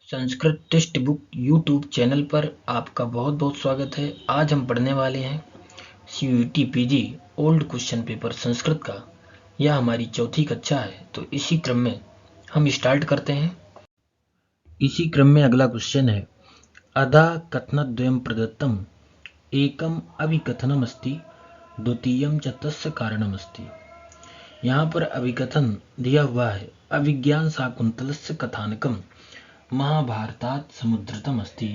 Sanskrit text book YouTube channel पर आपका बहुत बहुत स्वागत है। आज हम पढ़ने वाले हैं CUET PG old question paper Sanskrit का। यह हमारी चौथी कक्षा है, तो इसी क्रम में हम स्टार्ट करते हैं। इसी क्रम में अगला क्वेश्चन है, अधः कथनद्वयं प्रदत्तम एकम अभिकथनम अस्ति द्वितीयम च तस्य कारणम अस्ति। यहाँ पर अभिकथन दिया हुआ है, अभिज्ञान शाकुंतलस्य कथानकम महाभारतात समुद्धृतम अस्ति।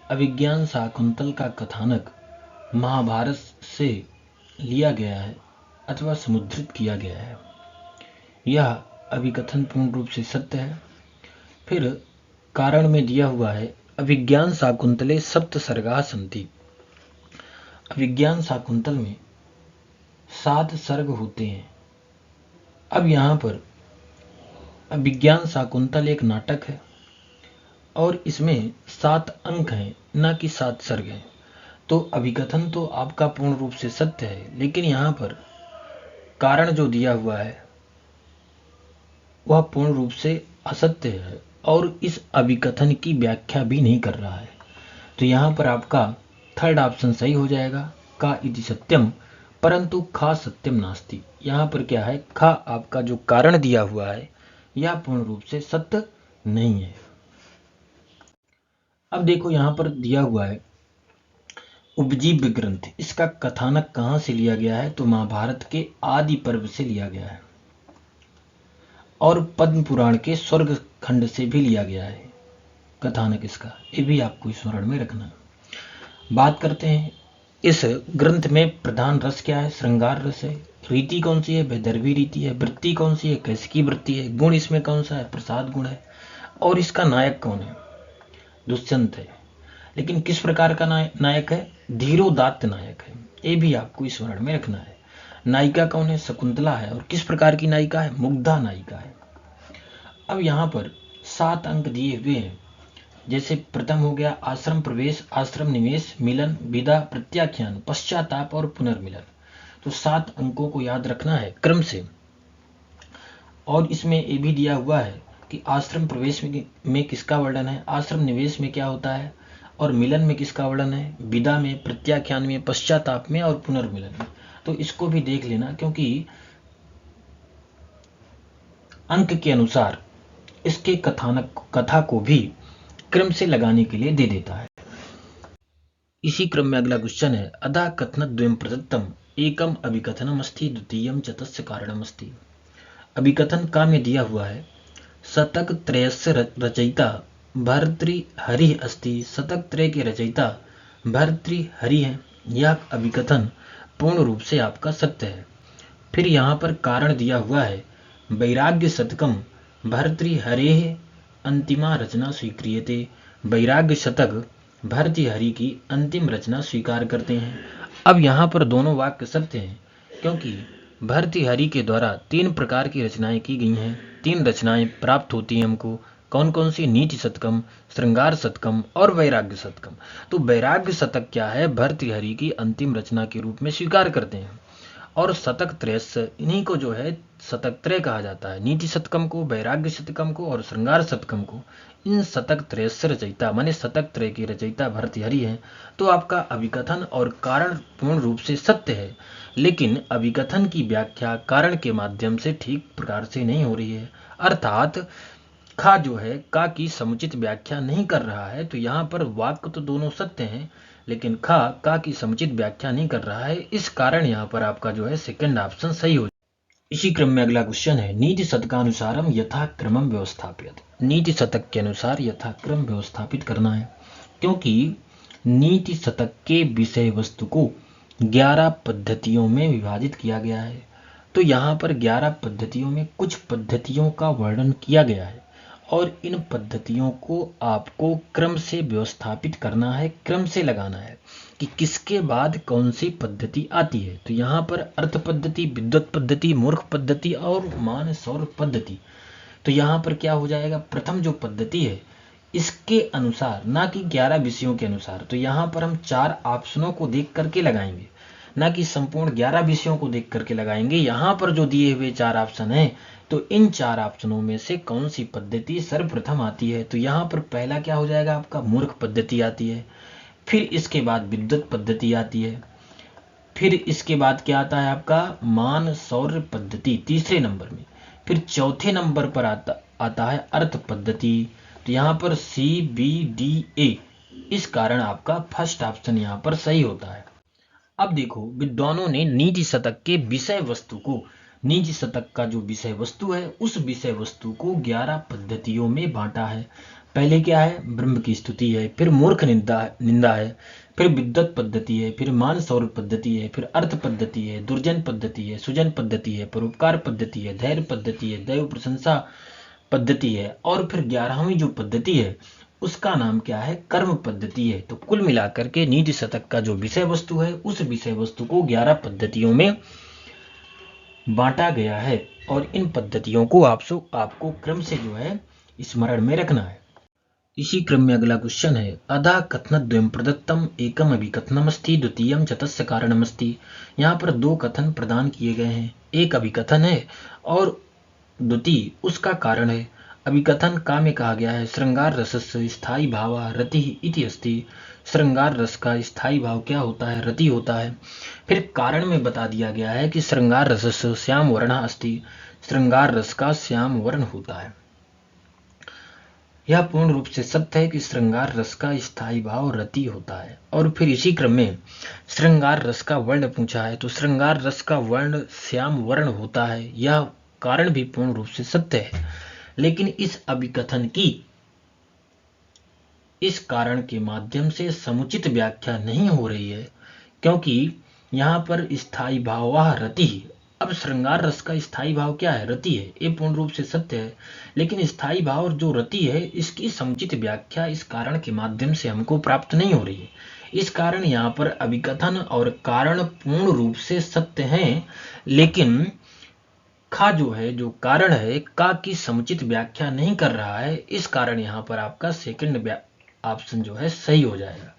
अभिज्ञान शाकुंतल का कथानक महाभारत से लिया गया है अथवा समुद्धृत किया गया है। यह अभिकथन पूर्ण रूप से सत्य है। फिर कारण में दिया हुआ है, अभिज्ञान शाकुंतले सप्त सर्गाः सन्ति। अभिज्ञान शाकुंतल में 7 सर्ग होते हैं। अब यहाँ पर अभिज्ञान शाकुंतल एक नाटक है और इसमें 7 अंक हैं, न कि 7 सर्ग हैं। तो अभिकथन तो आपका पूर्ण रूप से सत्य है, लेकिन यहाँ पर कारण जो दिया हुआ है वह पूर्ण रूप से असत्य है और इस अभिकथन की व्याख्या भी नहीं कर रहा है। तो यहाँ पर आपका थर्ड ऑप्शन सही हो जाएगा, का इति सत्यम परंतु खा सत्यम नास्ति। यहाँ पर क्या है, खा आपका जो कारण दिया हुआ है यह पूर्ण रूप से सत्य नहीं है। अब देखो यहाँ पर दिया हुआ है उपजीव्य ग्रंथ, इसका कथानक कहाँ से लिया गया है, तो महाभारत के आदि पर्व से लिया गया है और पद्म पुराण के स्वर्ग खंड से भी लिया गया है कथानक इसका। ये भी आपको स्मरण में रखना। बात करते हैं इस ग्रंथ में प्रधान रस क्या है, श्रृंगार रस है। रीति कौन सी है, वैदर्भी रीति है। वृत्ति कौन सी है, कैसिकी वृत्ति है। गुण इसमें कौन सा है, प्रसाद गुण है। और इसका नायक कौन है, दुष्यंत है। लेकिन किस प्रकार का नायक है, धीरोदात्त नायक है। ये भी आपको स्मरण में रखना है। नायिका कौन है, शकुंतला है। और किस प्रकार की नायिका है, मुग्धा नायिका है। अब यहाँ पर 7 अंक दिए हुए हैं। जैसे प्रथम हो गया आश्रम प्रवेश, आश्रम निवेश, मिलन, विदा, प्रत्याख्यान, पश्चाताप और पुनर्मिलन। तो 7 अंकों को याद रखना है क्रम से। और इसमें ये भी दिया हुआ है कि आश्रम प्रवेश में किसका वर्णन है, आश्रम निवेश में क्या होता है, और मिलन में किसका वर्णन है, विदा में, प्रत्याख्यान में, पश्चाताप में और पुनर्मिलन में। तो इसको भी देख लेना, क्योंकि अंक के अनुसार इसके कथा को भी क्रम से लगाने के लिए दे देता है। इसी क्रम में अगला क्वेश्चन है, अधः कथनद्वयं प्रदत्तम एकम अभिकथनम अस्ति द्वितीयम च तस्य कारणम अस्ति। अभिकथन का में दिया हुआ है, शतक त्रयस्य रचयिता भर्तृहरि अस्ति। शतक त्रय के रचयिता भर्तृहरि है। यह अभिकथन पूर्ण रूप से आपका सत्य है। फिर यहाँ पर कारण दिया हुआ है, वैराग्य शतकम भर्तृहरेः अंतिमा रचना स्वीक्रियते। वैराग्य शतक भर्तृहरि की अंतिम रचना स्वीकार करते हैं। अब यहाँ पर दोनों वाक्य सत्य हैं, क्योंकि भर्तृहरि के द्वारा 3 प्रकार की रचनाएं की गई हैं। 3 रचनाएं प्राप्त होती हैं हमको। कौन कौन सी, नीति शतकम, श्रृंगार शतकम और वैराग्य शतकम। तो वैराग्य शतक क्या है, भर्तृहरि की अंतिम रचना के रूप में स्वीकार करते हैं। और शतक त्रयस्य, इन्हीं को जो है शतक त्रय कहा जाता है। नीति शतकम को, वैराग्य शतकम को और श्रृंगार शतकम को। इन शतक त्रयस्य रचयिता माने शतक त्रय की रचयिता भर्तृहरि हैं। तो आपका अभिकथन और कारण पूर्ण रूप से सत्य है, लेकिन अभिकथन की व्याख्या कारण के माध्यम से ठीक प्रकार से नहीं हो रही है। अर्थात खा जो है का की समुचित व्याख्या नहीं कर रहा है। तो यहाँ पर वाक्य तो दोनों सत्य हैं, लेकिन खा का की समुचित व्याख्या नहीं कर रहा है। इस कारण यहाँ पर आपका जो है सेकंड ऑप्शन सही हो। इसी क्रम में अगला क्वेश्चन है, नीति शतकानुसारम यथाक्रमम व्यवस्थापित। नीति शतक के अनुसार यथाक्रम व्यवस्थापित करना है, क्योंकि नीति शतक के विषय वस्तु को 11 पद्धतियों में विभाजित किया गया है। तो यहाँ पर 11 पद्धतियों में कुछ पद्धतियों का वर्णन किया गया है और इन पद्धतियों को आपको क्रम से व्यवस्थापित करना है, क्रम से लगाना है कि किसके बाद कौन सी पद्धति आती है। तो यहाँ पर अर्थ पद्धति, विद्वत पद्धति, मूर्ख पद्धति और मान सौर पद्धति। तो यहाँ पर क्या हो जाएगा, प्रथम जो पद्धति है इसके अनुसार, ना कि 11 विषयों के अनुसार। तो यहाँ पर हम 4 ऑप्शनों को देख करके लगाएंगे, ना कि संपूर्ण 11 विषयों को देख करके लगाएंगे। यहाँ पर जो दिए हुए 4 ऑप्शन हैं तो इन चार ऑप्शनों में से कौन सी पद्धति सर्वप्रथम आती है? तो यहाँ पर पहला क्या हो जाएगा आपका? मूर्ख पद्धति आती है। फिर इसके बाद विद्युत पद्धति आती है। फिर इसके बाद क्या आता है आपका? मान सौर्य पद्धति तीसरे नंबर में। फिर चौथे नंबर पर आता है अर्थ पद्धति। तो यहाँ पर CBDA। इस कारण आपका फर्स्ट ऑप्शन यहाँ पर सही होता है। अब देखो, विद्वानों ने नीति शतक के विषय वस्तु को, नीति शतक का जो विषय वस्तु है उस विषय वस्तु को 11 पद्धतियों में बांटा है। पहले क्या है? ब्रह्म की स्तुति है। फिर मूर्ख निंदा है। फिर विद्वत पद्धति है। फिर मान सौर पद्धति है। फिर अर्थ पद्धति है। दुर्जन पद्धति है। सुजन पद्धति है। परोपकार पद्धति है। धैर्य पद्धति है। दैव प्रशंसा पद्धति है। और फिर 11वीं जो पद्धति है उसका नाम क्या है? कर्म पद्धति है। तो कुल मिलाकर के नीति शतक का जो विषय वस्तु है उस विषय वस्तु को 11 पद्धतियों में बांटा गया है और इन पद्धतियों को आपको क्रम से जो है स्मरण में रखना है। इसी क्रम में अगला क्वेश्चन है, अधा कथनद्वयं प्रदत्तम एकम अभिकथनमस्ति द्वितीयम च तस्य कारणमस्ति। यहाँ पर दो कथन प्रदान किए गए हैं, एक अभिकथन है और द्वितीय उसका कारण है। अभिकथन का में कहा गया है श्रृंगार रसस्य स्थायी भाव रति इति अस्ति। श्रृंगार रस का स्थायी भाव क्या होता है? रति होता है। फिर कारण में बता दिया गया है कि श्रृंगार रसस्य श्याम वर्ण अस्ति। श्रृंगार रस का श्याम वर्ण होता है। यह पूर्ण रूप से सत्य है कि श्रृंगार रस का स्थायी भाव रति होता है। और फिर इसी क्रम में श्रृंगार रस का वर्ण पूछा है, तो श्रृंगार रस का वर्ण श्याम वर्ण होता है। यह कारण भी पूर्ण रूप से सत्य है, लेकिन इस अभिकथन की इस कारण के माध्यम से समुचित व्याख्या नहीं हो रही है, क्योंकि यहाँ पर स्थायी भाव वह रति है। अब श्रृंगार रस का स्थायी भाव क्या है? रति है। ये पूर्ण रूप से सत्य है, लेकिन स्थायी भाव जो रति है इसकी समुचित व्याख्या इस कारण के माध्यम से हमको प्राप्त नहीं हो रही है। इस कारण यहाँ पर अभिकथन और कारण पूर्ण रूप से सत्य हैं, लेकिन खा जो है, जो कारण है, का की समुचित व्याख्या नहीं कर रहा है। इस कारण यहाँ पर आपका सेकंड ऑप्शन जो है सही हो जाएगा।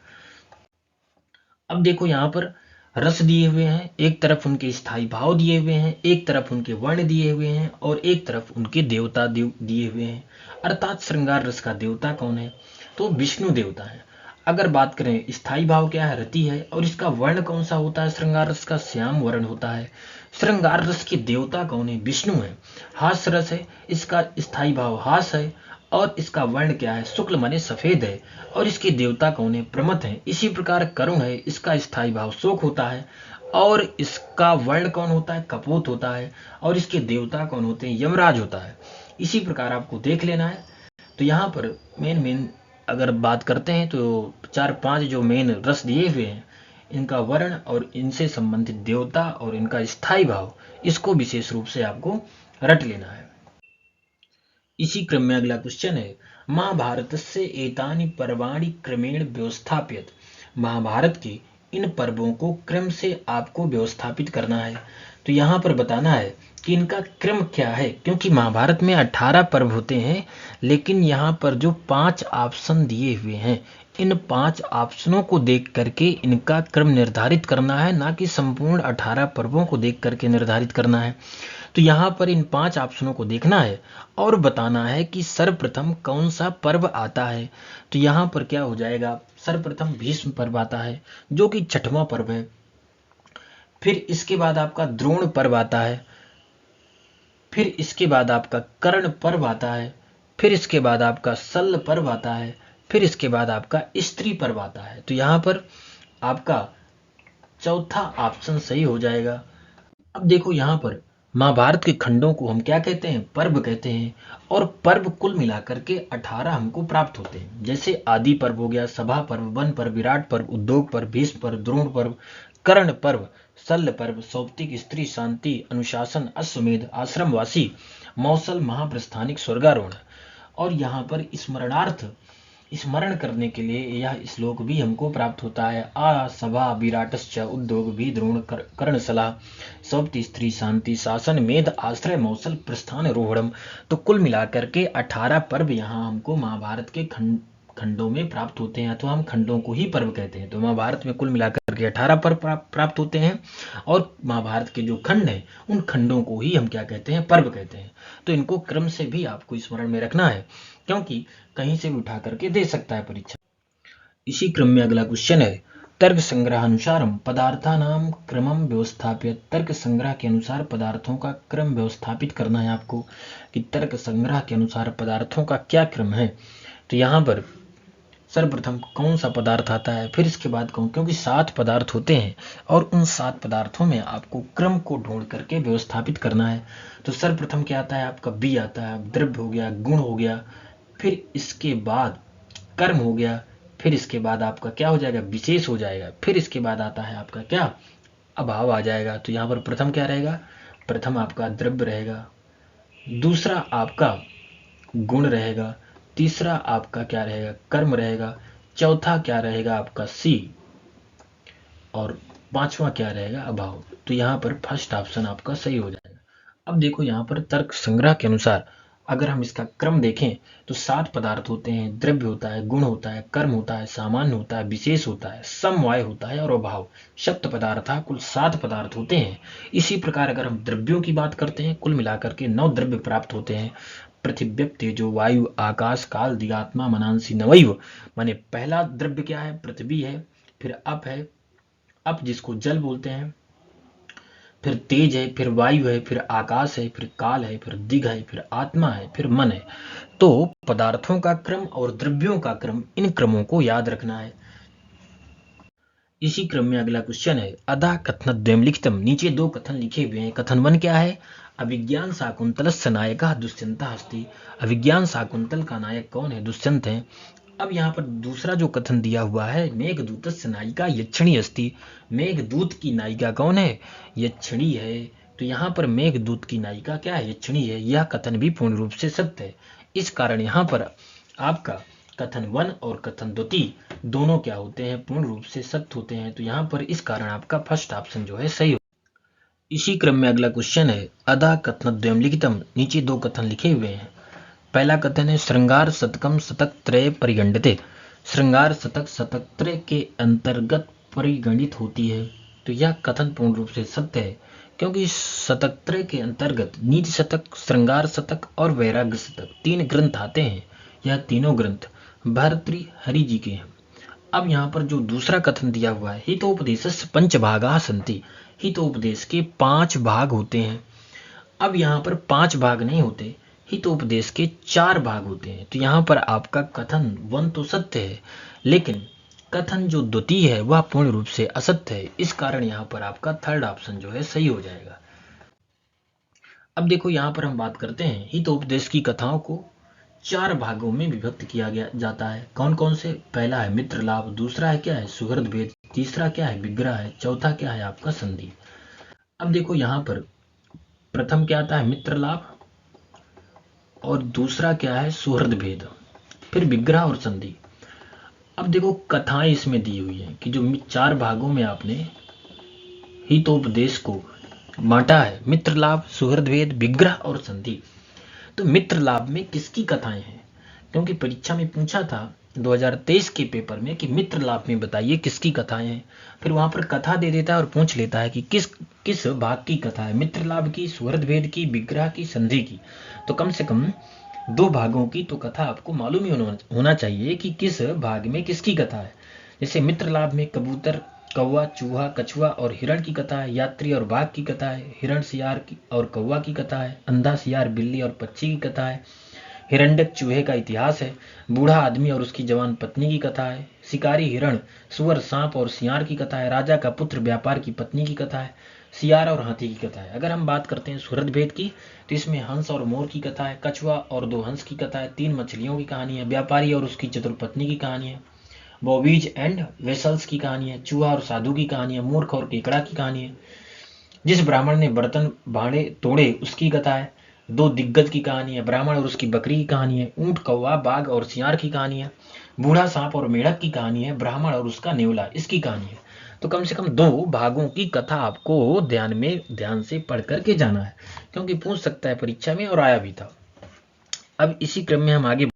अब देखो, यहाँ पर रस दिए हुए हैं, एक तरफ उनके स्थायी भाव दिए हुए हैं, एक तरफ उनके वर्ण दिए हुए हैं और एक तरफ उनके देवता दिए हुए हैं। अर्थात श्रृंगार रस का देवता कौन है? तो विष्णु देवता है। अगर बात करें स्थायी भाव क्या है? रति है। और इसका वर्ण कौन सा होता है? श्रृंगार रस का श्याम वर्ण होता है। श्रृंगार रस के देवता कौन है? विष्णु है। हास्य रस है, इसका स्थायी भाव हास है और इसका वर्ण क्या है? शुक्ल माने सफेद है और इसके देवता कौन है? प्रमथ है। इसी प्रकार करुण है, इसका स्थायी भाव शोक होता है और इसका वर्ण कौन होता है? कपोत होता है और इसके देवता कौन होते हैं? यमराज होता है। इसी प्रकार आपको देख लेना है। तो यहाँ पर मेन अगर बात करते हैं तो 4-5 जो मेन रस दिए हुए हैं, इनका वर्ण और इनसे संबंधित देवता और इनका स्थायी भाव, इसको विशेष रूप से आपको रट लेना है। इसी क्रम में अगला क्वेश्चन है, महाभारतस्य एतानि पर्वाणि क्रमेण व्यवस्थाप्यत। महाभारत के इन पर्वों को क्रम से आपको व्यवस्थापित करना है। तो यहाँ पर बताना है कि इनका क्रम क्या है, क्योंकि महाभारत में 18 पर्व होते हैं, लेकिन यहाँ पर जो 5 ऑप्शन दिए हुए हैं, इन 5 ऑप्शनों को देख करके इनका क्रम निर्धारित करना है, ना कि संपूर्ण 18 पर्वों को देख करके निर्धारित करना है। तो यहाँ पर इन 5 ऑप्शनों को देखना है और बताना है कि सर्वप्रथम कौन सा पर्व आता है। तो यहाँ पर क्या हो जाएगा? सर्वप्रथम भीष्म पर्व आता है, जो कि 6वां पर्व है। फिर इसके बाद आपका द्रोण पर्व आता है। फिर इसके बाद आपका कर्ण पर्व आता है। फिर इसके बाद आपका शल्य पर्व आता है। फिर इसके बाद आपका स्त्री पर्व आता है। तो यहाँ पर आपका चौथा ऑप्शन सही हो जाएगा। अब देखो, यहाँ पर महाभारत के खंडों को हम क्या कहते हैं? पर्व कहते हैं। और पर्व कुल मिलाकर के 18 हमको प्राप्त होते हैं। जैसे आदि पर्व हो गया, सभा पर्व, वन पर्व, विराट पर्व, उद्योग पर्व, भीष्म पर्व, द्रोण पर्व, कर्ण पर्व, शल्य पर्व, सौप्तिक, स्त्री, शांति, अनुशासन, अश्वमेध, आश्रमवासी, मौसल, महाप्रस्थानिक, स्वर्गारोहण। और यहाँ पर स्मरणार्थ, स्मरण करने के लिए यह श्लोक भी हमको प्राप्त होता है। आ सभा विराटश्च उद्योग भी द्रोण कर्णशला सौप्ति स्त्री शांति शासन मेध आश्रय मौसल प्रस्थान रोहणम। तो कुल मिलाकर के 18 पर्व यहाँ हमको महाभारत के खंडों में प्राप्त होते हैं, अथवा हम खंडों को ही पर्व कहते हैं। तो महाभारत में कुल मिलाकर के 18 पर्व प्राप्त होते हैं, और महाभारत के जो खंड हैं उन खंडों को ही हम क्या कहते हैं, पर्व कहते हैं। तो इनको क्रम से भी आपको स्मरण में रखना है, क्योंकि कहीं से भी उठा करके दे सकता है परीक्षा। इसी क्रम में अगला क्वेश्चन है, तर्क संग्रहानुसारम पदार्थानाम क्रमम व्यवस्थाप्य। तर्क संग्रह के अनुसार पदार्थों का क्रम व्यवस्थापित करना है आपको, कि तर्क संग्रह के अनुसार पदार्थों का क्या क्रम है। तो यहाँ पर सर्वप्रथम कौन सा पदार्थ आता है, फिर इसके बाद कौन, क्योंकि 7 पदार्थ होते हैं और उन 7 पदार्थों में आपको क्रम को ढूंढ करके व्यवस्थापित करना है। तो सर्वप्रथम क्या आता है आपका, बी आता है, द्रव्य हो गया, गुण हो गया, फिर इसके बाद कर्म हो गया, फिर इसके बाद आपका क्या हो जाएगा, विशेष हो जाएगा, फिर इसके बाद आता है आपका क्या, अभाव आ जाएगा। तो यहाँ पर प्रथम क्या रहेगा, प्रथम आपका द्रव्य रहेगा, दूसरा आपका गुण रहेगा, तीसरा आपका क्या रहेगा, कर्म रहेगा, चौथा क्या रहेगा आपका सी, और पांचवा क्या रहेगा, अभाव। तो यहाँ पर फर्स्ट ऑप्शन आपका सही हो जाएगा। अब देखो यहाँ पर तर्क संग्रह के अनुसार अगर हम इसका क्रम देखें तो 7 पदार्थ होते हैं, द्रव्य होता है, गुण होता है, कर्म होता है, सामान्य होता है, विशेष होता है, समवाय होता है और अभाव। सप्त पदार्थ कुल 7 पदार्थ होते हैं। इसी प्रकार अगर हम द्रव्यों की बात करते हैं, कुल मिलाकर के 9 द्रव्य प्राप्त होते हैं। पृथ्वी, तेजो, वायु, आकाश, काल, दिगात्मा, मनांसी, नवैव। माने पहला द्रव्य क्या है, पृथ्वी है, फिर अप है, अप जिसको जल बोलते हैं, फिर तेज है, फिर वायु है, फिर आकाश है, फिर काल है, फिर दिग है, फिर आत्मा है, फिर मन है। तो पदार्थों का क्रम और द्रव्यों का क्रम, इन क्रमों को याद रखना है। इसी क्रम में अगला क्वेश्चन है, अधा कथन द्वयम लिखितम। नीचे 2 कथन लिखे हुए हैं। कथन 1 क्या है, अभिज्ञान शाकुंतलस्य नायकः दुष्यंतः अस्ति। अभिज्ञान शाकुंतल का नायक कौन है, दुष्यंत है। अब यहाँ पर दूसरा जो कथन दिया हुआ है, मेघदूतस्य नायिका यक्षिणी अस्ति। मेघदूत की नायिका कौन है, यक्षिणी है। तो यहाँ पर मेघदूत की नायिका क्या है, यक्षिणी है। यह कथन भी पूर्ण रूप से सत्य है। इस कारण यहाँ पर आपका कथन 1 और कथन 2 दोनों क्या होते हैं, पूर्ण रूप से सत्य होते हैं। तो यहाँ पर इस कारण आपका फर्स्ट ऑप्शन जो है सही हो। इसी क्रम में अगला क्वेश्चन है, अधा कथन द्वयम लिखितम। नीचे 2 कथन लिखे हुए हैं। पहला कथन है, श्रृंगार शतकम शतक त्रय परिगणिते। श्रृंगार शतक शतक त्रय के अंतर्गत परिगणित होती है। तो यह कथन पूर्ण रूप से सत्य है, क्योंकि शतक त्रय के अंतर्गत नीति शतक, श्रृंगार शतक और वैराग्य शतक 3 ग्रंथ आते हैं। यह तीनों ग्रंथ भर्तृ हरि जी के हैं। अब यहाँ पर जो दूसरा कथन दिया हुआ है, हितोपदेशस्य पंचभागाः सन्ति। हितोपदेश के 5 भाग होते हैं। अब यहाँ पर 5 भाग नहीं होते, हितोपदेश के 4 भाग होते हैं। तो यहाँ पर आपका कथन 1 तो सत्य है, लेकिन कथन जो द्वितीय है वह पूर्ण रूप से असत्य है। इस कारण यहाँ पर आपका थर्ड ऑप्शन जो है सही हो जाएगा। अब देखो यहाँ पर हम बात करते हैं, हितोपदेश की कथाओं को 4 भागों में विभक्त किया गया जाता है। कौन कौन से, पहला है मित्र लाभ, दूसरा है क्या है, सुहृद भेद, तीसरा क्या है, विग्रह है, चौथा क्या है आपका संधि। अब देखो यहाँ पर प्रथम क्या आता है, मित्र लाभ, और दूसरा क्या है, सुहृद भेद, फिर विग्रह और संधि। अब देखो कथाएं इसमें दी हुई हैं कि जो 4 भागों में आपने हितोपदेश को बांटा है, मित्र लाभ, सुहृद भेद, विग्रह और संधि। तो मित्र लाभ में किसकी कथाएं हैं, क्योंकि परीक्षा में पूछा था 2023 के पेपर में कि मित्र लाभ में बताइए किसकी कथाएं हैं। फिर वहां पर कथा दे देता है और पूछ लेता है कि किस किस भाग की कथा है, मित्र लाभ की, सुहृद भेद की, विग्रह की, संधि की। तो कम से कम 2 भागों की तो कथा आपको मालूम ही होना चाहिए कि किस भाग में किसकी कथा है। जैसे मित्र लाभ में कबूतर, कौवा, चूहा, कछुआ और हिरण की कथा है, यात्री और बाघ की कथा है, हिरण, सियार और कौवा की कथा है, अंधा, सियार, बिल्ली और पक्षी की कथा है, हिरण्यक चूहे का इतिहास है, बूढ़ा आदमी और उसकी जवान पत्नी की कथा है, शिकारी हिरण, सुअर, सांप और सियार की कथा है, राजा का पुत्र, व्यापार की पत्नी की कथा है, सियार और हाथी की कथा है। अगर हम बात करते हैं सुहृद भेद की, तो इसमें हंस और मोर की कथा है, कछुआ और 2 हंस की कथा है, 3 मछलियों की कहानी है, व्यापारी और उसकी चतुर्पत्नी की कहानी है, बॉबीज एंड वेसल्स की कहानी है, चूहा और साधु की कहानी है, मूर्ख और केकड़ा की कहानी है, जिस ब्राह्मण ने बर्तन भांडे तोड़े उसकी कथा है, 2 दिग्गज की कहानी है, ब्राह्मण और उसकी बकरी की कहानी है, ऊंट, कौवा, बाघ और सियार की कहानी है, बूढ़ा सांप और मेढक की कहानी है, ब्राह्मण और उसका नेवला, इसकी कहानी है। तो कम से कम 2 भागों की कथा आपको ध्यान से पढ़ करके जाना है, क्योंकि पूछ सकता है परीक्षा में और आया भी था। अब इसी क्रम में हम आगे,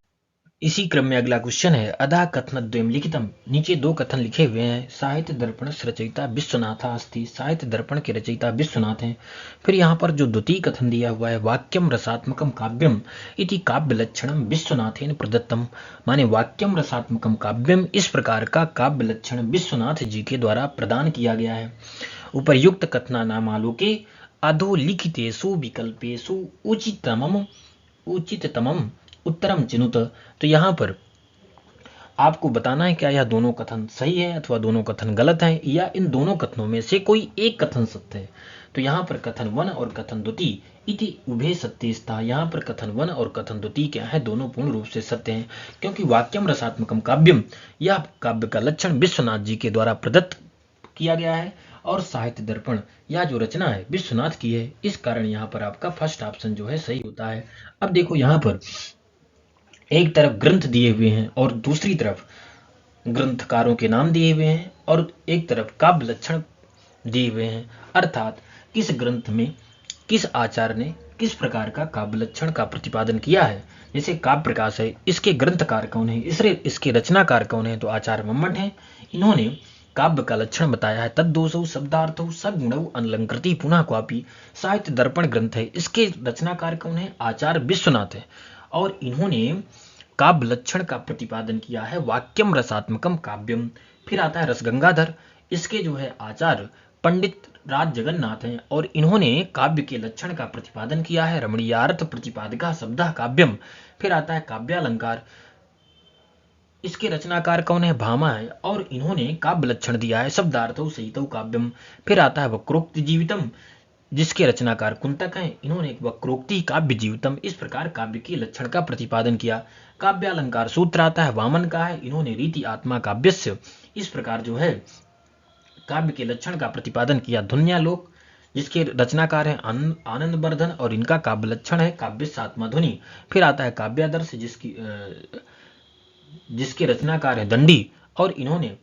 इसी क्रम में अगला क्वेश्चन है अधा कथनद्वयं लिखितम। नीचे दो कथन लिखे हुए हैं। साहित्य दर्पण रचयिता विश्वनाथा अस्ति। साहित्य दर्पण के रचयिता विश्वनाथ हैं। फिर यहाँ पर जो द्वितीय कथन दिया हुआ है वाक्यम रसात्मकम काव्यम इति काव्य लक्षणम विश्वनाथेन प्रदत्तम, माने वाक्यम रसात्मकम काव्यम इस प्रकार का काव्य लक्षण विश्वनाथ जी के द्वारा प्रदान किया गया है। उपर्युक्त कथना नामालोके अधोलिखितेषु विकल्पेषु उचिततमम उत्तरम चिनुत। तो यहाँ पर आपको बताना है क्या यह दोनों कथन सही है अथवा दोनों कथन गलत हैं या इन दोनों कथनों में से कोई एक कथन सत्य है। तो यहाँ पर कथन वन और कथन द्वितीय इति उभय सत्यस्ता, यहाँ पर कथन वन और कथन द्वितीय क्या है, दोनों पूर्ण रूप से सत्य हैं, क्योंकि वाक्यम रसात्मकम काव्यम यह काव्य का लक्षण विश्वनाथ जी के द्वारा प्रदत्त किया गया है और साहित्य दर्पण यह जो रचना है विश्वनाथ की है। इस कारण यहाँ पर आपका फर्स्ट ऑप्शन जो है सही होता है। अब देखो यहाँ पर एक तरफ ग्रंथ दिए हुए हैं और दूसरी तरफ ग्रंथकारों के नाम दिए हुए हैं और एक तरफ काव्य लक्षण दिए हुए हैं, अर्थात किस ग्रंथ में किस आचार्य ने किस प्रकार का काव्य लक्षण का प्रतिपादन किया है। जैसे काव्य प्रकाश है, इसके ग्रंथकार कौन है, इसके रचनाकार कौन है, तो आचार्य मम्मट हैं। इन्होंने काव्य का लक्षण बताया है। तद्दोषौ शब्दार्थौ सगुणौ अलंकृति पुनः क्वापि। साहित्य दर्पण ग्रंथ है, इसके रचनाकार कौन है, आचार्य विश्वनाथ है और इन्होंने काव्य लक्षण का प्रतिपादन किया है वाक्यम रसात्मकम काव्यम। फिर आता है रसगंगाधर, इसके जो है आचार्य पंडित राज जगन्नाथ हैं और इन्होंने काव्य के लक्षण का प्रतिपादन किया है रमणीयार्थ प्रतिपादका शब्दः काव्यम। फिर आता है काव्यालंकार, इसके रचनाकार कौन है, भामा है और इन्होंने काव्य लक्षण दिया है शब्दार्थौ सहितौ काव्यम। फिर आता है वक्रोक्ति जीवितम, जिसके रचनाकार कुंतक हैं, इन्होंने एक वक्रोक्ति काव्य जीवितम इस प्रकार काव्य के लक्षण का प्रतिपादन किया। काव्यालंकार सूत्र आता है वामन का है, इन्होंने रीति आत्मा काव्यस्य इस प्रकार जो है काव्य के लक्षण का प्रतिपादन किया। धुन्यालोक, जिसके रचनाकार हैं आनंद वर्धन और इनका काव्य लक्षण है काव्यस्य आत्मा ध्वनि। फिर आता है काव्यादर्श, जिसके रचनाकार है दंडी और इन्होंने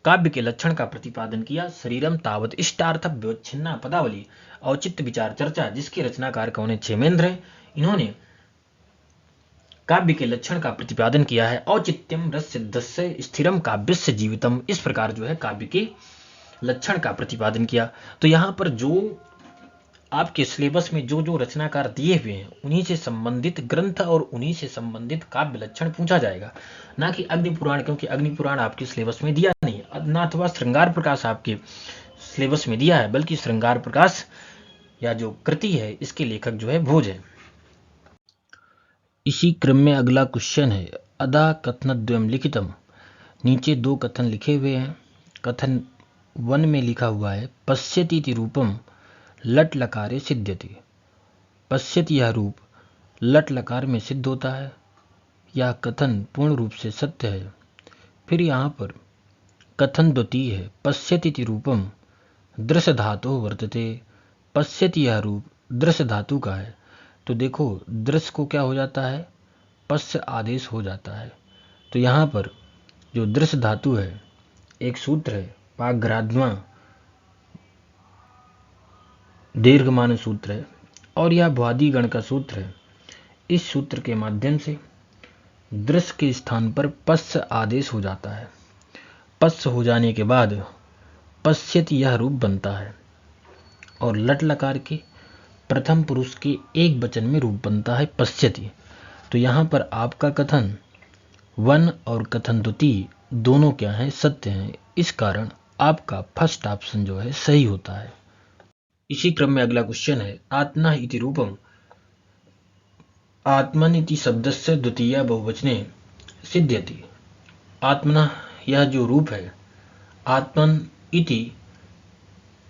काव्य के लक्षण का प्रतिपादन किया। शरीरम तावत इष्टार्थ व्योच्छिन्ना पदावली औचित्य विचार चर्चा, जिसके रचनाकार कौन है, क्षेमेंद्र है, इन्होंने काव्य के लक्षण का प्रतिपादन किया है। औचित्यम रस सिद्धस्य स्थिरम काव्यस्य जीवितम इस प्रकार जो है काव्य के लक्षण का प्रतिपादन किया। तो यहाँ पर जो आपके सिलेबस में जो जो रचनाकार दिए हुए हैं उन्हीं से संबंधित ग्रंथ और उन्हीं से संबंधित काव्य लक्षण पूछा जाएगा, ना कि अग्निपुराण, क्योंकि अग्निपुराण आपके सिलेबस में दिया नहीं है, ना अथवा श्रृंगार प्रकाश आपके सिलेबस में दिया है, बल्कि श्रृंगार प्रकाश या जो कृति है इसके लेखक जो है भोज है। इसी क्रम में अगला क्वेश्चन है अदा कथनद्वयं लिखितम। नीचे दो कथन लिखे हुए हैं। कथन वन में लिखा हुआ है पश्यति इति रूपम लट लकारे सिद्ध्यति। पश्यति यह रूप लट लकार में सिद्ध होता है। यह कथन पूर्ण रूप से सत्य है। फिर यहाँ पर कथन द्वितीय है पश्यति इति रूपम दृश्य धातु वर्तते। पश्यति यह रूप दृश्य धातु का है। तो देखो दृश्य को क्या हो जाता है, पश्य आदेश हो जाता है। तो यहाँ पर जो दृश्य धातु है एक सूत्र है पाग्राद्मा दीर्घमान सूत्र है और यह भ्वादि गण का सूत्र है। इस सूत्र के माध्यम से दृश्य के स्थान पर पश्य आदेश हो जाता है। पश्य हो जाने के बाद पश्यति यह रूप बनता है और लट लकार के प्रथम पुरुष के एक वचन में रूप बनता है पश्यति। तो यहाँ पर आपका कथन वन और कथन द्वितीय दोनों क्या हैं, सत्य हैं। इस कारण आपका फर्स्ट ऑप्शन जो है सही होता है। इसी क्रम में अगला क्वेश्चन है आत्मा इति रूपम आत्मन इति शब्दस्य द्वितीय बहुवचने सिद्ध्यति। आत्मना यह जो रूप है आत्मन इति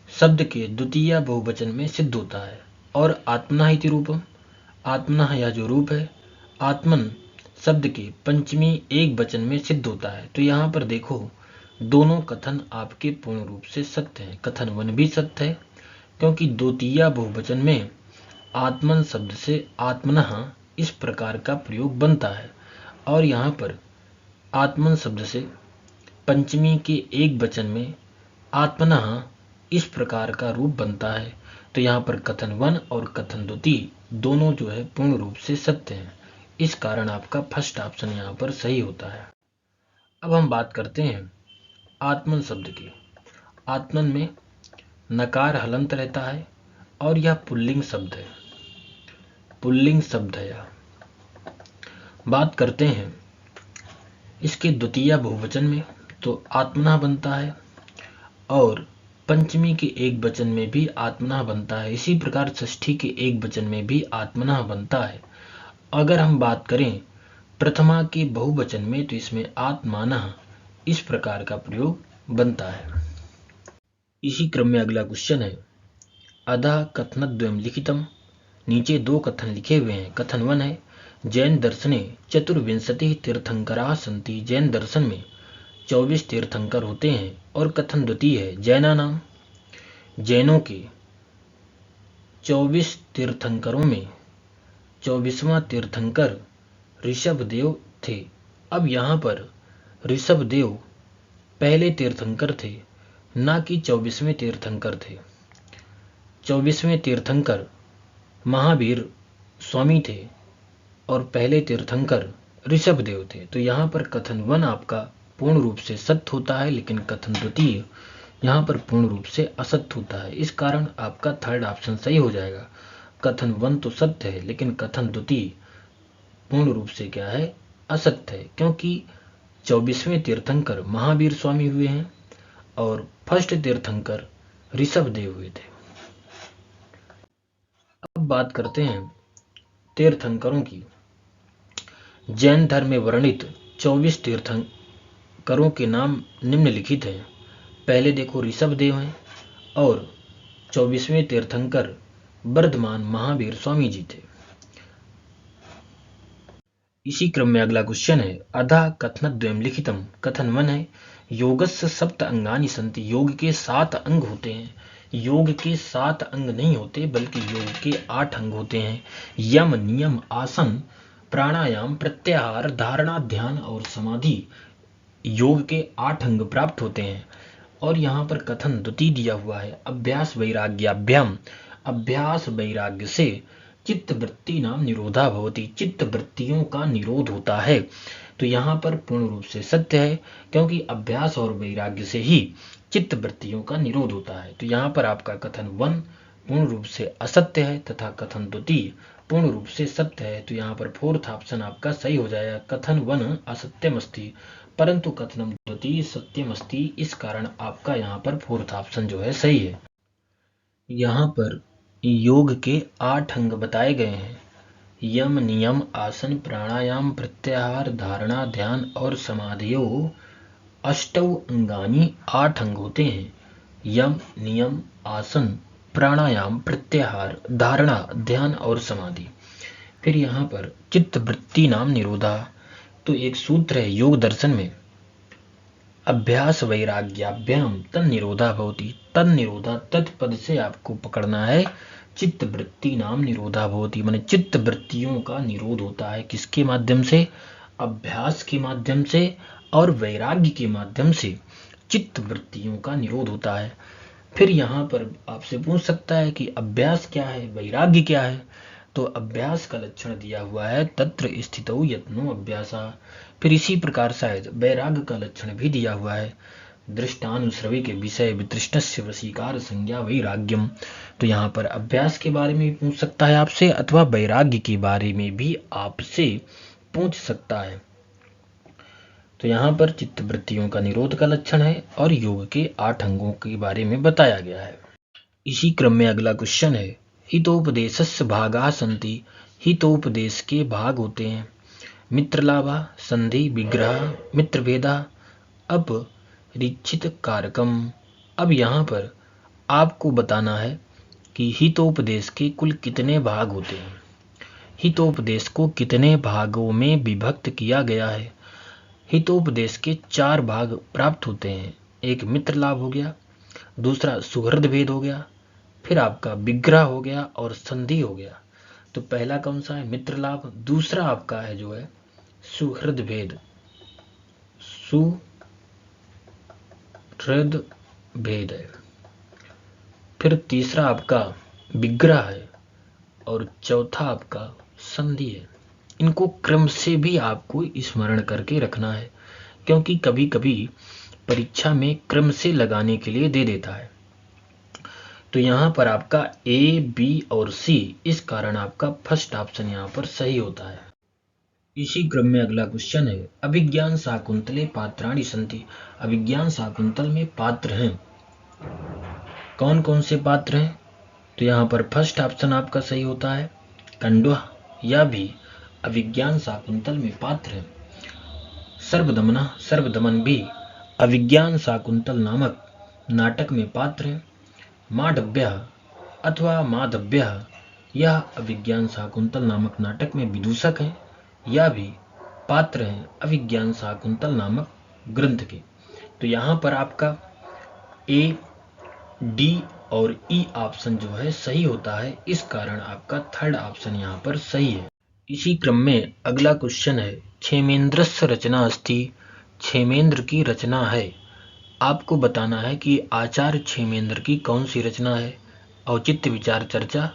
शब्द के द्वितीय बहुवचन में सिद्ध होता है और आत्मना इति रूपम आत्मना यह जो रूप है आत्मन शब्द के पंचमी एक वचन में सिद्ध होता है। तो यहाँ पर देखो दोनों कथन आपके पूर्ण रूप से सत्य हैं। कथन वन भी सत्य है क्योंकि द्वितीय बहुवचन में आत्मन शब्द से आत्मनः इस प्रकार का प्रयोग बनता है और यहाँ पर आत्मन शब्द से पंचमी के एक वचन में आत्मनः इस प्रकार का रूप बनता है। तो यहाँ पर कथन वन और कथन द्वितीय दोनों जो है पूर्ण रूप से सत्य हैं। इस कारण आपका फर्स्ट ऑप्शन यहाँ पर सही होता है। अब हम बात करते हैं आत्मन शब्द की। आत्मन में नकार हलंत रहता है और यह पुल्लिंग शब्द है। पुल्लिंग शब्द है यह। बात करते हैं इसके द्वितीय बहुवचन में, तो आत्मना बनता है और पंचमी के एक वचन में भी आत्मना बनता है। इसी प्रकार षष्ठी के एक वचन में भी आत्मना बनता है। अगर हम बात करें प्रथमा के बहुवचन में, तो इसमें आत्मानः इस प्रकार का प्रयोग बनता है। इसी क्रम में अगला क्वेश्चन है अधः कथनद्वयं लिखितम्। नीचे दो कथन लिखे हुए हैं। कथन 1 है जैन दर्शने चतुर्विंशति तीर्थंकरा सन्ति। जैन दर्शन में 24 तीर्थंकर होते हैं। और कथन द्वितीय है जैना नाम, जैनों के 24 तीर्थंकरों में 24वां तीर्थंकर ऋषभदेव थे। अब यहाँ पर ऋषभदेव पहले तीर्थंकर थे, ना कि 24वें तीर्थंकर थे। 24वें तीर्थंकर महावीर स्वामी थे और पहले तीर्थंकर ऋषभदेव थे। तो यहाँ पर कथन 1 आपका पूर्ण रूप से सत्य होता है, लेकिन कथन द्वितीय यहाँ पर पूर्ण रूप से असत्य होता है। इस कारण आपका थर्ड ऑप्शन सही हो जाएगा। कथन 1 तो सत्य है, लेकिन कथन द्वितीय पूर्ण रूप से क्या है, असत्य है, क्योंकि 24वें तीर्थंकर महावीर स्वामी हुए हैं और फर्स्ट तीर्थंकर ऋषभदेव हुए थे। अब बात करते हैं तीर्थंकरों की। जैन धर्म में वर्णित 24 तीर्थंकरों के नाम निम्नलिखित हैं। पहले देखो ऋषभदेव हैं और 24वें तीर्थंकर वर्धमान महावीर स्वामी जी थे। इसी क्रम में अगला क्वेश्चन है अधः कथनद्वयं लिखितम्। कथन 1 है योगस्य सप्त अंगानि सन्ति। योग के 7 अंग होते हैं। योग के 7 अंग नहीं होते, बल्कि योग के 8 अंग होते हैं। यम, नियम, आसन, प्राणायाम, प्रत्याहार, धारणा, ध्यान और समाधि योग के 8 अंग प्राप्त होते हैं। और यहाँ पर कथन द्वितीय दिया हुआ है अभ्यास वैराग्याभ्याम। अभ्यास वैराग्य से चित्त वृत्ति नाम निरोधा भवति। चित्त वृत्तियों का निरोध होता है। तो यहाँ पर पूर्ण रूप से सत्य है, क्योंकि अभ्यास और वैराग्य से ही चित्त वृत्तियों का निरोध होता है। तो यहाँ पर आपका कथन 1 पूर्ण रूप से असत्य है तथा कथन द्वितीय पूर्ण रूप से सत्य है। तो यहाँ पर फोर्थ ऑप्शन आपका सही हो जाएगा। कथन 1 असत्यमस्ति परंतु कथनम द्वितीय सत्यमस्ति। इस कारण आपका यहाँ पर फोर्थ ऑप्शन जो है सही है। यहाँ पर योग के 8 अंग बताए गए हैं। यम, नियम, आसन, प्राणायाम, प्रत्याहार, धारणा, ध्यान और समाधियों अष्टौ अंगानी 8 अंग होते हैं। यम, नियम, आसन, प्राणायाम, प्रत्याहार, धारणा, ध्यान और समाधि। फिर यहाँ पर चित्त वृत्ति नाम निरोधा। तो एक सूत्र है योग दर्शन में अभ्यास वैराग्याभ्याम तन निरोधा भवति। तन निरोधा तत्पद से आपको पकड़ना है चित्त वृत्ति नाम निरोधा भवति, माने चित्त वृत्तियों का निरोध होता है। किसके माध्यम से? अभ्यास के माध्यम से और वैराग्य के माध्यम से चित्त वृत्तियों का निरोध होता है। फिर यहाँ पर आपसे पूछ सकता है कि अभ्यास क्या है, वैराग्य क्या है? तो अभ्यास का लक्षण दिया हुआ है तत्र स्थितौ यत्नो अभ्यासा। फिर इसी प्रकार शायद वैराग्य का लक्षण भी दिया हुआ है दृष्टानुश्रवी के विषय वितृष्णस्य वशीकार संज्ञा वैराग्यम। तो यहाँ पर अभ्यास के बारे में भी पूछ सकता है आपसे, अथवा वैराग्य के बारे में भी आपसे पूछ सकता है। तो यहाँ पर चित्त वृत्तियों का निरोध का लक्षण है और योग के 8 अंगों के बारे में बताया गया है। इसी क्रम में अगला क्वेश्चन है हितोपदेशस्य भागा सन्ति। हितोपदेश के भाग होते हैं मित्रलाभा, संधि, विग्रह, मित्रभेदा, अपरिच्छित कारकम। अब यहाँ पर आपको बताना है कि हितोपदेश के कुल कितने भाग होते हैं। हितोपदेश को कितने भागों में विभक्त किया गया है। हितोपदेश के 4 भाग प्राप्त होते हैं। एक मित्र लाभ हो गया, दूसरा सुहृद भेद हो गया, फिर आपका विग्रह हो गया और संधि हो गया। तो पहला कौन सा है? मित्र लाभ। दूसरा आपका है जो है सुहृद भेद, सुहृद भेद है। फिर तीसरा आपका विग्रह है और चौथा आपका संधि है। इनको क्रम से भी आपको स्मरण करके रखना है, क्योंकि कभी कभी परीक्षा में क्रम से लगाने के लिए दे देता है। तो यहाँ पर आपका ए, बी और सी, इस कारण आपका फर्स्ट ऑप्शन यहाँ पर सही होता है। इसी क्रम में अगला क्वेश्चन है, अभिज्ञान शाकुंतले पात्राणि सन्ति। अभिज्ञान शाकुंतल में पात्र हैं, कौन कौन से पात्र हैं? तो यहाँ पर फर्स्ट ऑप्शन आपका सही होता है, खंडवा, या भी अभिज्ञान शाकुंतल में पात्र है। सर्वदमना, सर्वदमन भी अभिज्ञान शाकुंतल नामक नाटक में पात्र है। मांडव्य अथवा माधव्य, यह अभिज्ञान शाकुंतल नामक नाटक में विदूषक है, यह भी पात्र हैं अभिज्ञान शाकुंतल नामक ग्रंथ के। तो यहाँ पर आपका ए, डी और ई ऑप्शन जो है सही होता है, इस कारण आपका थर्ड ऑप्शन यहाँ पर सही है। इसी क्रम में अगला क्वेश्चन है, क्षेमेंद्रस्य रचना अस्ति। क्षेमेंद्र की रचना है, आपको बताना है कि आचार्य क्षेमेंद्र की कौन सी रचना है। औचित्य विचार चर्चा,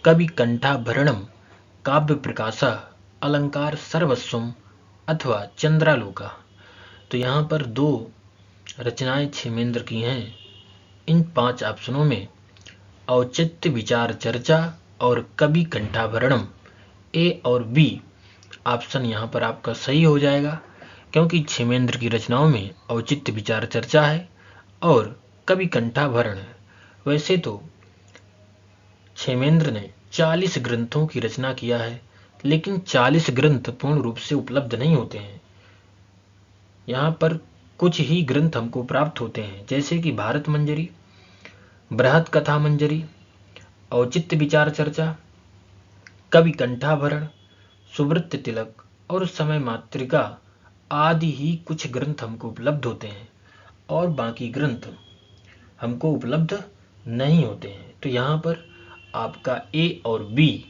कवि कंठाभरणम, काव्य प्रकाशा, अलंकार सर्वस्वम अथवा चंद्रालोका। तो यहाँ पर दो रचनाएं क्षेमेंद्र की हैं। इन 5 ऑप्शनों में औचित्य विचार चर्चा और कवि कंठाभरणम, ए और बी ऑप्शन यहाँ पर आपका सही हो जाएगा, क्योंकि क्षेमेंद्र की रचनाओं में औचित्य विचार चर्चा है और कवि कंठाभरण है। वैसे तो क्षेमेंद्र ने 40 ग्रंथों की रचना किया है, लेकिन 40 ग्रंथ पूर्ण रूप से उपलब्ध नहीं होते हैं। यहाँ पर कुछ ही ग्रंथ हमको प्राप्त होते हैं, जैसे कि भारत मंजरी, बृहत कथा मंजरी, औचित्य विचार चर्चा, कवि कंठाभरण, सुवृत्त तिलक और समय मातृका आदि ही कुछ ग्रंथ हमको उपलब्ध होते हैं, और बाकी ग्रंथ हमको उपलब्ध नहीं होते हैं। तो यहाँ पर आपका ए और बी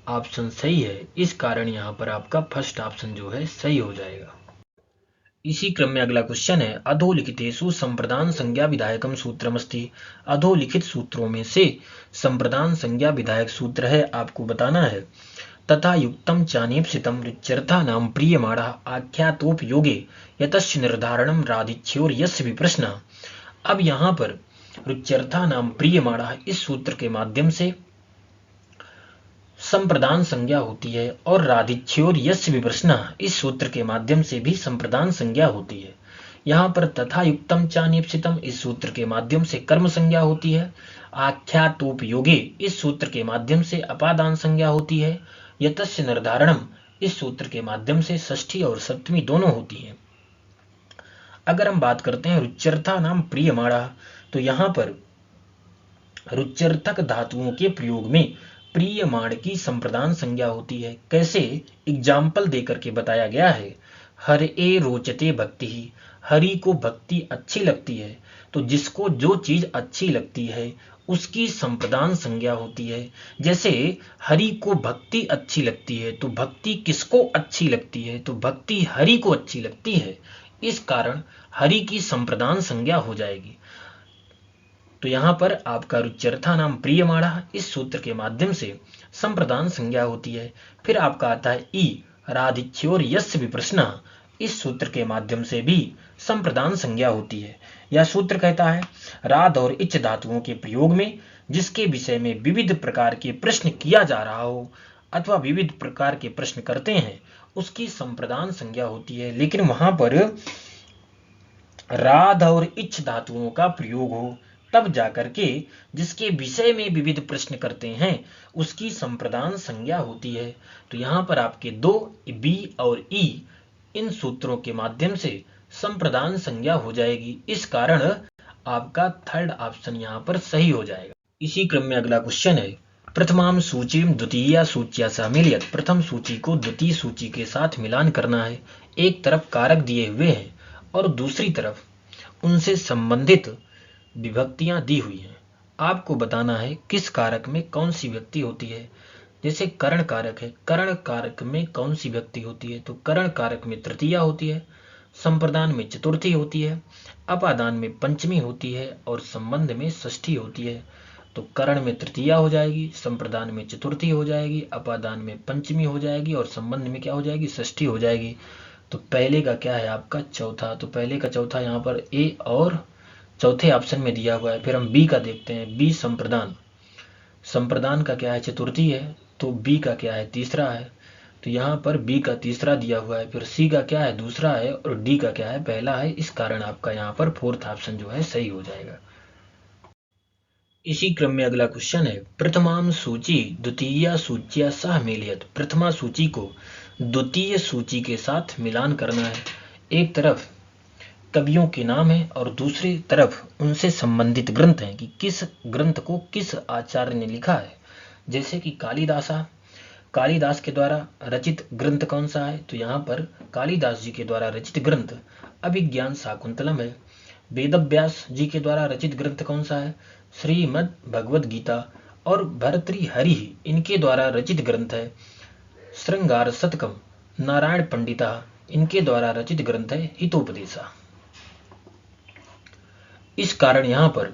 ऑप्शन सही है, इस कारण यहाँ पर आपका फर्स्ट ऑप्शन जो है सही हो जाएगा। इसी क्रम में अगला क्वेश्चन है, अधोलिखितेषु संप्रदान संज्ञा विधायकम सूत्रमस्ति। अधोलिखित सूत्रों में से संप्रदान संज्ञा विधायक सूत्र है, आपको बताना है। तथा युक्तम चानेप्सितम रुच्यर्थानां प्रीयमाणः आख्यातोपयोगे यतस्य निर्धारणं राधिच्योर्यस्य विप्रश्नः। अब यहाँ पर रुच्यर्थानां प्रीयमाणः इस सूत्र के माध्यम से संप्रदान संज्ञा होती है, और राधिच्योर यस्य विप्रश्नः इस सूत्र के माध्यम से भी संप्रदान संज्ञा होती है। यहाँ पर तथा युक्तम चानेप्सितम इस सूत्र के माध्यम से कर्म संज्ञा होती है। आख्यातोपयोगे इस सूत्र के माध्यम से अपादान संज्ञा होती है। यतस्य निर्धारणम इस सूत्र के माध्यम से षष्ठी और सप्तमी दोनों होती है। अगर हम बात करते हैं रुच्यर्था नाम प्रियमाणः, तो यहाँ पर रुच्यर्थक धातुओं के प्रयोग में प्रियमाण की संप्रदान संज्ञा होती है। कैसे, एग्जाम्पल देकर के बताया गया है। हरे रोचते भक्ति ही, हरि को भक्ति अच्छी लगती है, तो जिसको जो चीज अच्छी लगती है उसकी संप्रदान संज्ञा होती है। जैसे हरि को भक्ति अच्छी लगती है, तो भक्ति किसको अच्छी लगती है, तो भक्ति हरि को अच्छी लगती है, इस कारण हरि की संप्रदान संज्ञा हो जाएगी। तो यहाँ पर आपका रुच्यर्था नाम प्रियमाणः इस सूत्र के माध्यम से संप्रदान संज्ञा होती है। फिर आपका आता है ई राधिच्योर यस्य विप्रश्नः, इस सूत्र के माध्यम से भी संप्रदान संज्ञा होती है। यह सूत्र कहता है राध और इच्छ धातुओं के प्रयोग में जिसके विषय में विविध प्रकार के प्रश्न किया जा रहा हो अथवा विविध प्रकार के प्रश्न करते हैं उसकी संप्रदान संज्ञा होती है। लेकिन वहां पर राध और इच्छ धातुओं का प्रयोग हो तब जाकर के जिसके विषय में विविध प्रश्न करते हैं उसकी संप्रदान संज्ञा होती है। तो यहाँ पर आपके दो बी और ई इन सूत्रों के माध्यम से संप्रदान संज्ञा हो जाएगी, इस कारण आपका थर्ड ऑप्शन यहाँ पर सही हो जाएगा। इसी क्रम में अगला क्वेश्चन है, प्रथमाम सूचीम द्वितीया सूच्या सह मिलियत। प्रथम सूची को द्वितीय सूची के साथ मिलान करना है। एक तरफ कारक दिए हुए हैं और दूसरी तरफ उनसे संबंधित विभक्तियां दी हुई हैं। आपको बताना है किस कारक में कौन सी विभक्ति होती है। जैसे करण कारक है, करण कारक में कौन सी विभक्ति होती है, तो करण कारक में तृतीया होती है, संप्रदान में चतुर्थी होती है, अपादान में पंचमी होती है और संबंध में षष्ठी होती है। तो करण में तृतीया हो जाएगी, संप्रदान में चतुर्थी हो जाएगी, अपादान में पंचमी हो जाएगी और संबंध में क्या हो जाएगी, षष्ठी हो जाएगी। तो पहले का क्या है आपका चौथा, तो पहले का चौथा यहाँ पर ए और चौथे ऑप्शन में दिया हुआ है। फिर हम बी का देखते हैं, बी संप्रदान, संप्रदान का क्या है चतुर्थी है, तो बी का क्या है तीसरा है, तो यहाँ पर बी का तीसरा दिया हुआ है। फिर सी का क्या है दूसरा है और डी का क्या है पहला है, इस कारण आपका यहाँ पर फोर्थ ऑप्शन जो है सही हो जाएगा। इसी क्रम में अगला क्वेश्चन है, प्रथमाम सूची द्वितीय सूचिया सह मेलियत। प्रथमा सूची को द्वितीय सूची के साथ मिलान करना है। एक तरफ कवियों के नाम है और दूसरी तरफ उनसे संबंधित ग्रंथ हैं कि किस ग्रंथ को किस आचार्य ने लिखा है। जैसे कि कालिदास के द्वारा रचित ग्रंथ कौन सा है, तो यहाँ पर कालिदास जी के द्वारा रचित ग्रंथ अभिज्ञान शाकुंतलम है। वेदव्यास जी के द्वारा रचित ग्रंथ कौन सा है, श्रीमद् भगवद गीता। और भर्तृहरि इनके द्वारा रचित ग्रंथ है श्रृंगार शतकम। नारायण पंडिता इनके द्वारा रचित ग्रंथ है हितोपदेशा। इस कारण यहाँ पर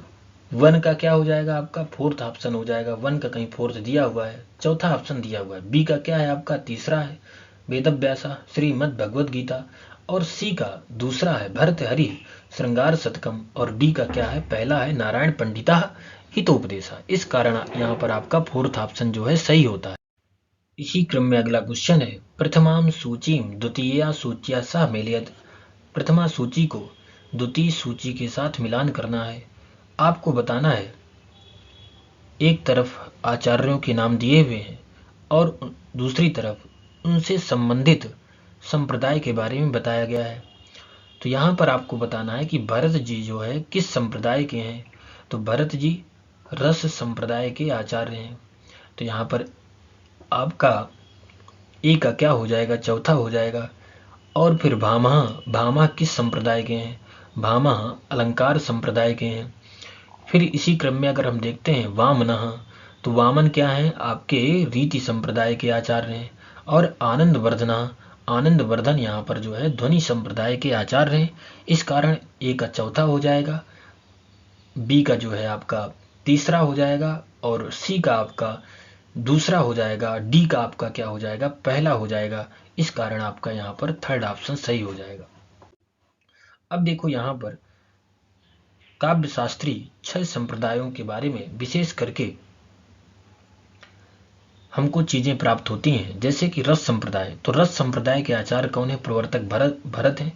वन का क्या हो जाएगा आपका फोर्थ ऑप्शन हो जाएगा। वन का कहीं फोर्थ दिया हुआ है, चौथा ऑप्शन दिया हुआ है। बी का क्या है आपका तीसरा है वेदव्यासा श्रीमद् भगवद गीता, और सी का दूसरा है भर्तृहरि श्रृंगार शतकम, और डी का क्या है पहला है नारायण पंडिता हितोपदेशा। इस कारण यहाँ पर आपका फोर्थ ऑप्शन जो है सही होता है। इसी क्रम में अगला क्वेश्चन है, प्रथमाम सूचीम द्वितीया सूचिया सह मेलयत। प्रथमा सूची को द्वितीय सूची के साथ मिलान करना है। आपको बताना है एक तरफ आचार्यों के नाम दिए हुए हैं और दूसरी तरफ उनसे संबंधित संप्रदाय के बारे में बताया गया है। तो यहाँ पर आपको बताना है कि भरत जी जो है किस संप्रदाय के हैं, तो भरत जी रस संप्रदाय के आचार्य हैं। तो यहाँ पर आपका ए का क्या हो जाएगा चौथा हो जाएगा। और फिर भामा किस संप्रदाय के हैं, भामा अलंकार संप्रदाय के हैं। फिर इसी क्रम में अगर हम देखते हैं वामनः, तो वामन क्या है आपके रीति संप्रदाय के आचार्य हैं। और आनंद वर्धन यहाँ पर जो है ध्वनि संप्रदाय के आचार्य हैं। इस कारण ए का चौथा हो जाएगा, बी का जो है आपका तीसरा हो जाएगा और सी का आपका दूसरा हो जाएगा, डी का आपका क्या हो जाएगा पहला हो जाएगा। इस कारण आपका यहाँ पर थर्ड ऑप्शन सही हो जाएगा। अब देखो यहाँ पर काव्य शास्त्री 6 संप्रदायों के बारे में विशेष करके हमको चीजें प्राप्त होती हैं। जैसे कि रस संप्रदाय, तो रस संप्रदाय के आचार्य कौन है, प्रवर्तक भरत हैं।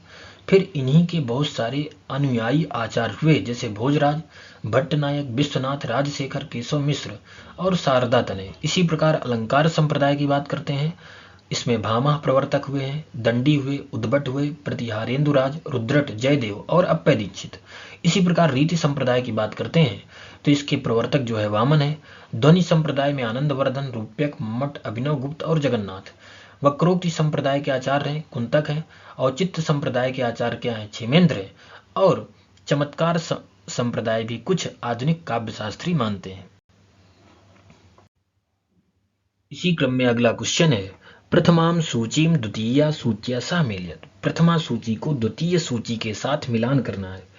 फिर इन्हीं के बहुत सारे अनुयायी आचार्य हुए, जैसे भोजराज, भट्टनायक, विश्वनाथ, राजशेखर, केशव मिश्र और शारदा तनय। इसी प्रकार अलंकार संप्रदाय की बात करते हैं, इसमें भामा प्रवर्तक हुए हैं, दंडी हुए, उद्भट हुए, प्रतिहारेंद्रराज, रुद्रट, जयदेव और अप्पय दीक्षित। इसी प्रकार रीति संप्रदाय की बात करते हैं तो इसके प्रवर्तक जो है वामन है। ध्वनि संप्रदाय में आनंदवर्धन, रूप्यक, मठ, अभिनव गुप्त और जगन्नाथ। वक्रोक्ति संप्रदाय के आचार्य हैं कुंतक हैं। और चित्त संप्रदाय के आचार्य क्या है, क्षेमेंद्र है। और चमत्कार संप्रदाय भी कुछ आधुनिक काव्य शास्त्री मानते हैं। इसी क्रम में अगला क्वेश्चन है, प्रथमाम सूचीम द्वितीया सूचिया सह मेलयत। प्रथमा सूची को द्वितीय सूची के साथ मिलान करना है।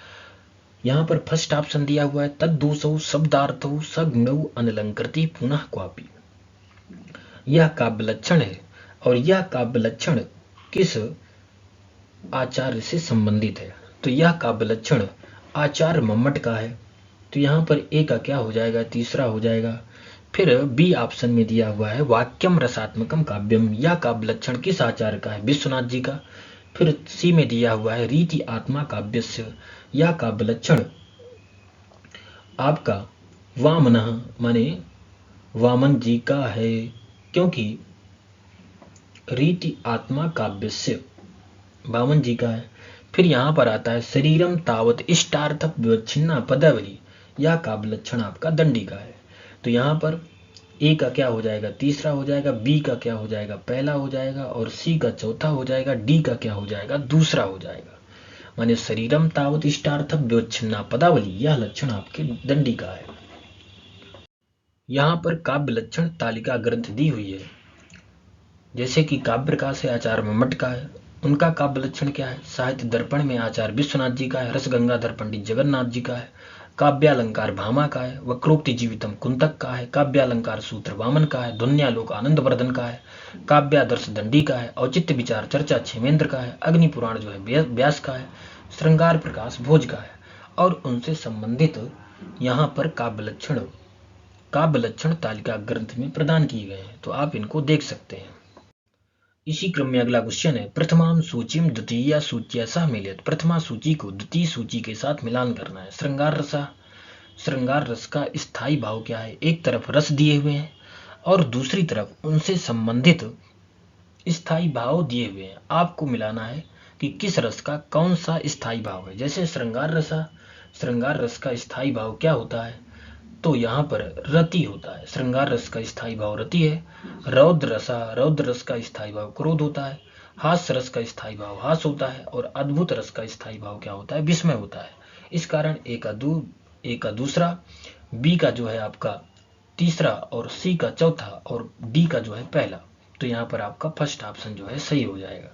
यहाँ पर फर्स्ट ऑप्शन दिया हुआ है, तद्दोषौ शब्दार्थौ सगुणौ अनलंकृति पुनः क्वापि। यह काव्य लक्षण है और यह काव्य लक्षण किस आचार्य से संबंधित है, तो यह काव्य लक्षण आचार्य मम्मट का है। तो यहाँ पर ए का क्या हो जाएगा तीसरा हो जाएगा। फिर बी ऑप्शन में दिया हुआ है वाक्यम रसात्मकम काव्यम। यह काव्य लक्षण किस आचार्य का है, विश्वनाथ जी का। फिर सी में दिया हुआ है रीति आत्मा काव्यस्य। यह काव्य लक्षण आपका वामनः माने वामन जी का है, क्योंकि रीति आत्मा काव्यस्य वामन जी का है। फिर यहाँ पर आता है शरीरम तावत इष्टार्थ विवच्छिन्ना पदावली। यह काव्य लक्षण आपका दंडी का है। तो यहाँ पर ए का क्या हो जाएगा तीसरा हो जाएगा, बी का क्या हो जाएगा पहला हो जाएगा और सी का चौथा हो जाएगा, डी का क्या हो जाएगा दूसरा हो जाएगा। माने शरीरम तावत इष्टार्थम व्योच्छिन्ना पदावली, यह लक्षण आपके दंडी का है। यहाँ पर काव्य लक्षण तालिका ग्रंथ दी हुई है, जैसे कि काव्य प्रकाश है आचार्य मम्मट का है, उनका काव्य लक्षण क्या है। साहित्य दर्पण में आचार्य विश्वनाथ जी का है। रस गंगाधर पंडित जगन्नाथ जी का है। काव्यालंकार भामा का है, वक्रोक्ति जीवितम कुंतक का है, काव्यालंकार सूत्र वामन का है, ध्वन्यालोक आनंदवर्धन का है, काव्यादर्श दंडी का है, औचित्य विचार चर्चा क्षेमेंद्र का है, अग्नि पुराण जो है व्यास का है, श्रृंगार प्रकाश भोज का है। और उनसे संबंधित यहाँ पर काव्य लक्षण तालिका ग्रंथ में प्रदान किए गए हैं, तो आप इनको देख सकते हैं। इसी क्रम में अगला क्वेश्चन है, प्रथमाम सूचिम द्वितीय सूचिया सह मिलित। प्रथमा सूची को द्वितीय सूची के साथ मिलान करना है। श्रृंगार रस का स्थायी भाव क्या है? एक तरफ रस दिए हुए हैं और दूसरी तरफ उनसे संबंधित स्थायी भाव दिए हुए हैं। आपको मिलाना है कि किस रस का कौन सा स्थायी भाव है। जैसे श्रृंगार रस का स्थायी भाव क्या होता है? तो यहाँ पर रति होता है। श्रृंगार रस का स्थायी भाव रति है। रौद्र रस का स्थायी भाव क्रोध होता है। हास्य रस का स्थायी भाव हास होता है। और अद्भुत रस का स्थायी भाव क्या होता है? विस्मय होता है। इस कारण ए का दूसरा, बी का जो है आपका तीसरा और सी का चौथा और डी का जो है पहला। तो यहाँ पर आपका फर्स्ट ऑप्शन जो है सही हो जाएगा।